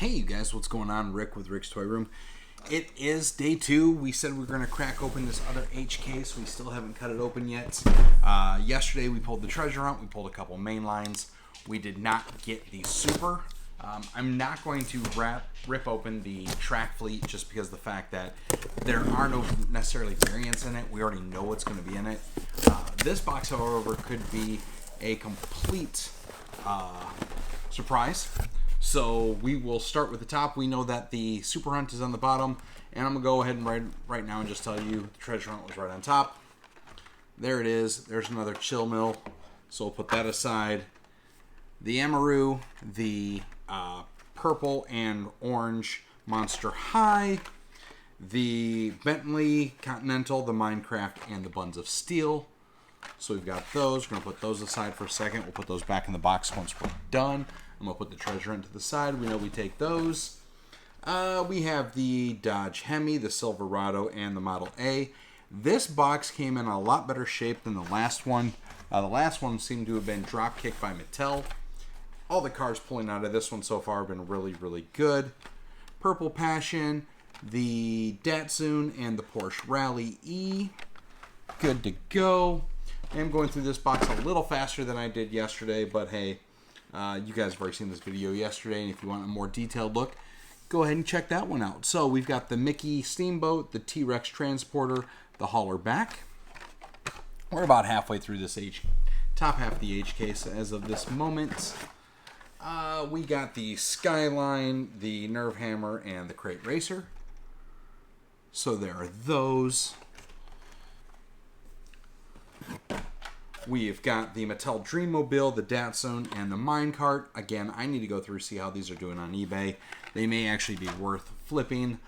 Hey you guys, what's going on? Rick with Rick's Toy Room. It is day 2. We said we were going to crack open this other H case. We still haven't cut it open yet. Yesterday we pulled the treasure hunt. We pulled a couple main lines. We did not get the super. I'm not going to rip open the track fleet just because of the fact that there are no necessarily variants in it. We already know what's going to be in it. This box, however, could be a complete surprise. So we will start with the top. We know that the Super Hunt is on the bottom, and I'm going to go ahead and right now and just tell you the treasure hunt was right on top. There it is. There's another Chill Mill, so we'll put that aside. The Amaru, the purple and orange Monster High, the Bentley Continental, the Minecraft, and the Buns of Steel. So we've got those. We're going to put those aside for a second. We'll put those back in the box once we're done. I'm going to put the treasure hunt to the side. We know we take those. We have the Dodge Hemi, the Silverado, and the Model A. This box came in a lot better shape than the last one. The last one seemed to have been drop kicked by Mattel. All the cars pulling out of this one so far have been really, really good. Purple Passion, the Datsun, and the Porsche Rally E. Good to go. I'm going through this box a little faster than I did yesterday, but hey, you guys have already seen this video yesterday, and if you want a more detailed look, go ahead and check that one out. So we've got the Mickey Steamboat, the T-Rex Transporter, the Hauler Back. We're about halfway through this top half of the H case as of this moment. We got the Skyline, the Nerve Hammer, and the Crate Racer. So there are those. We've got the Mattel Dreammobile, the Datsun, and the Minecart. Again, I need to go through and see how these are doing on eBay. They may actually be worth flipping.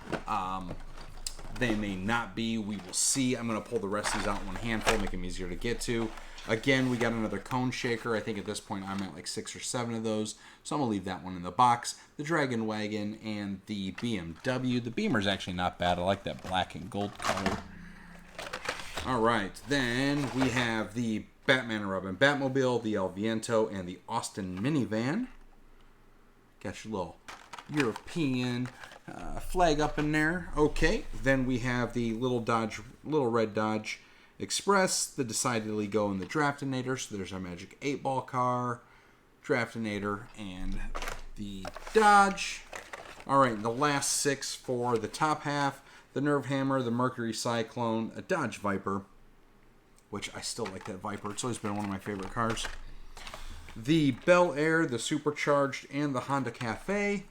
They may not be. We will see. I'm going to pull the rest of these out in one handful, make them easier to get to. Again, we got another cone shaker. I think at this point I'm at like 6 or 7 of those. So I'm going to leave that one in the box. The Dragon Wagon and the BMW. The Beamer's actually not bad. I like that black and gold color. All right. Then we have the Batman and Robin Batmobile, the El Viento, and the Austin minivan. Got your little European flag up in there. Okay. Then we have the little red Dodge Express, the Decidedly Go, and the Draftinator. So there's our Magic 8-Ball car, Draftinator, and the Dodge. All right, the last 6 for the top half: the Nerve Hammer, the Mercury Cyclone, a Dodge Viper, which I still like that Viper. It's always been one of my favorite cars. The Bel Air, the Supercharged, and the Honda Cafe.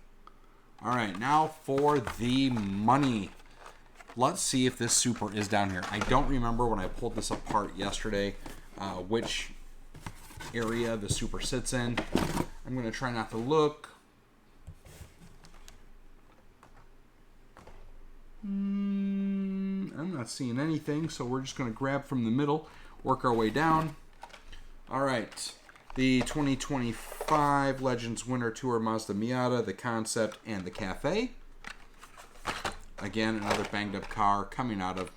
All right, now for the money. Let's see if this super is down here. I don't remember when I pulled this apart yesterday which area the super sits in. I'm going to try not to look. I'm not seeing anything, so we're just going to grab from the middle, work our way down. All right. The 2025 Legends Winter Tour Mazda Miata, the Concept, and the Cafe. Again, another banged up car coming out of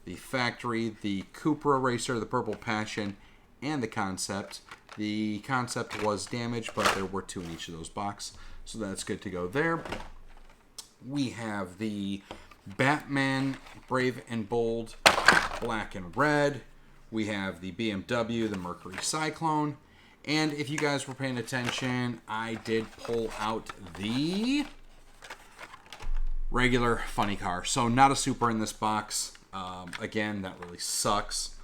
the factory. The Cupra Racer, the Purple Passion, and the Concept. The Concept was damaged, but there were 2 in each of those boxes, so that's good to go there. We have the Batman Brave and Bold Black and Red. We have the BMW, the Mercury Cyclone. And if you guys were paying attention, I did pull out the regular funny car. So not a super in this box. Again, that really sucks.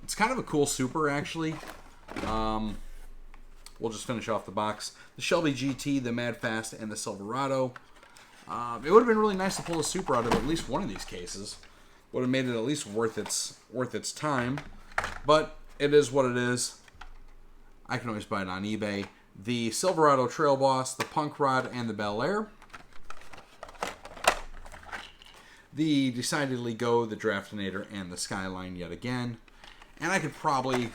It's kind of a cool super, actually. We'll just finish off the box. The Shelby GT, the Mad Fast, and the Silverado. It would have been really nice to pull a super out of at least one of these cases. Would have made it at least worth its time. But it is what it is. I can always buy it on eBay. The Silverado Trail Boss, the Punk Rod, and the Bel Air. The Decidedly Go, the Draftinator, and the Skyline yet again. And I could probably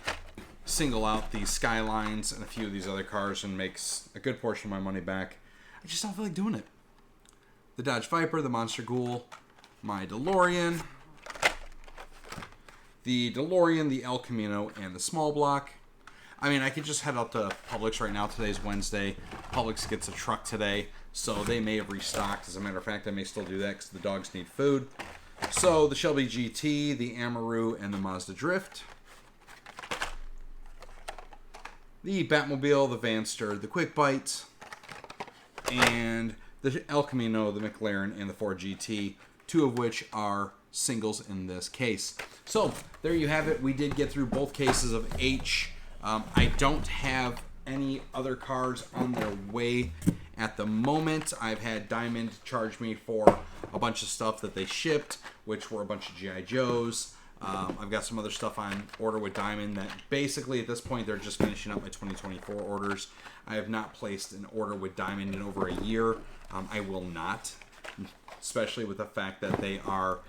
single out the Skylines and a few of these other cars and make a good portion of my money back. I just don't feel like doing it. The Dodge Viper, the Monster Ghoul, my DeLorean, the DeLorean, the El Camino, and the Small Block. I mean, I could just head out to Publix right now. Today's Wednesday. Publix gets a truck today. So they may have restocked. As a matter of fact, I may still do that because the dogs need food. So the Shelby GT, the Amaru, and the Mazda Drift. The Batmobile, the Vanster, the Quick Bite, and the El Camino, the McLaren, and the Ford GT, 2 of which are singles in this case. So there you have it. We did get through both cases of H. I don't have any other cars on their way at the moment. I've had Diamond charge me for a bunch of stuff that they shipped, which were a bunch of G.I. Joes. I've got some other stuff on order with Diamond that basically at this point they're just finishing up my 2024 orders. I have not placed an order with Diamond in over a year. I will not, especially with the fact that they have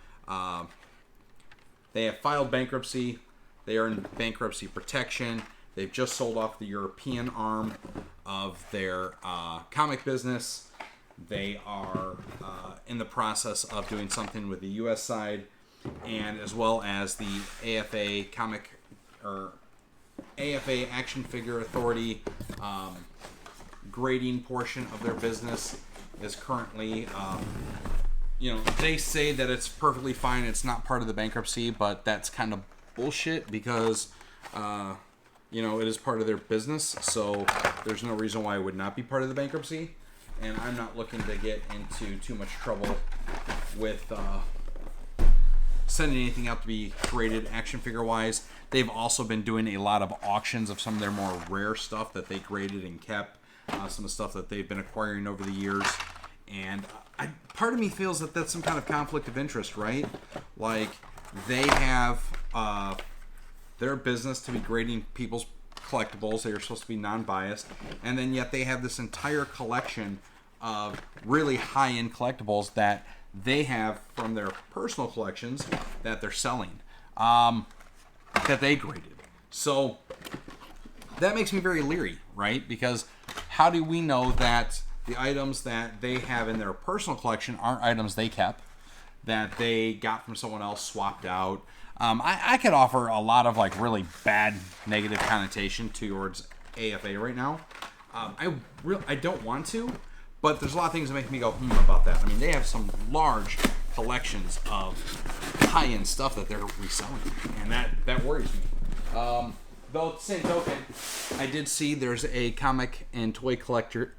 filed bankruptcy. They are in bankruptcy protection. They've just sold off the European arm of their comic business. They are in the process of doing something with the U.S. side, and as well as the AFA AFA Action Figure Authority grading portion of their business is currently, they say that it's perfectly fine. It's not part of the bankruptcy, but that's kind of bullshit because, it is part of their business. So there's no reason why it would not be part of the bankruptcy. And I'm not looking to get into too much trouble with sending anything out to be graded action figure wise. They've also been doing a lot of auctions of some of their more rare stuff that they graded and kept, some of the stuff that they've been acquiring over the years. And part of me feels that that's some kind of conflict of interest, right? Like, they have their business to be grading people's collectibles. They are supposed to be non-biased. And then yet they have this entire collection of really high-end collectibles that they have from their personal collections that they're selling, that they graded. So that makes me very leery, right? Because how do we know that the items that they have in their personal collection aren't items they kept, that they got from someone else, swapped out? I could offer a lot of really bad negative connotation towards AFA right now. I don't want to, but there's a lot of things that make me go about that. I mean, they have some large collections of high-end stuff that they're reselling, and that worries me. Though, same token, I did see there's a comic and toy collector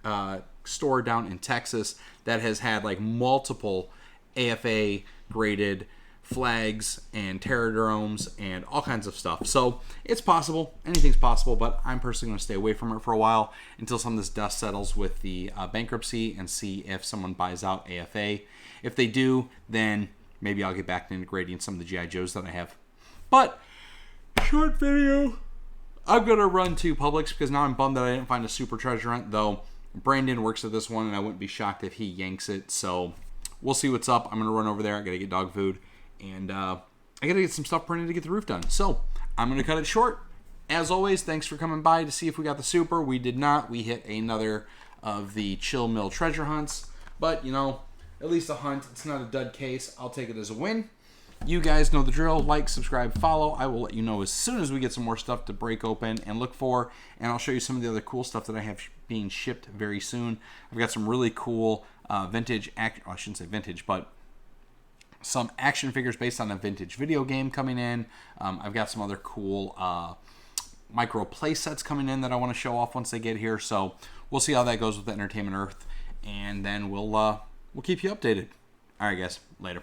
store down in Texas that has had multiple AFA graded flags and terradromes and all kinds of stuff. So it's possible. Anything's possible, but I'm personally going to stay away from it for a while until some of this dust settles with the bankruptcy and see if someone buys out AFA. If they do, then maybe I'll get back into grading some of the G.I. Joes that I have. But short video. I'm going to run to Publix because now I'm bummed that I didn't find a super treasure hunt, though Brandon works at this one and I wouldn't be shocked if he yanks it. So we'll see what's up. I'm going to run over there. I got to get dog food. And I got to get some stuff printed to get the roof done. So I'm going to cut it short. As always, thanks for coming by to see if we got the super. We did not. We hit another of the Chill Mill treasure hunts. But, at least a hunt. It's not a dud case. I'll take it as a win. You guys know the drill. Like, subscribe, follow. I will let you know as soon as we get some more stuff to break open and look for. And I'll show you some of the other cool stuff that I have being shipped very soon. I've got some really cool vintage, I shouldn't say vintage, but some action figures based on a vintage video game coming in. I've got some other cool micro play sets coming in that I want to show off once they get here. So we'll see how that goes with Entertainment Earth, and then we'll keep you updated. All right, guys. Later.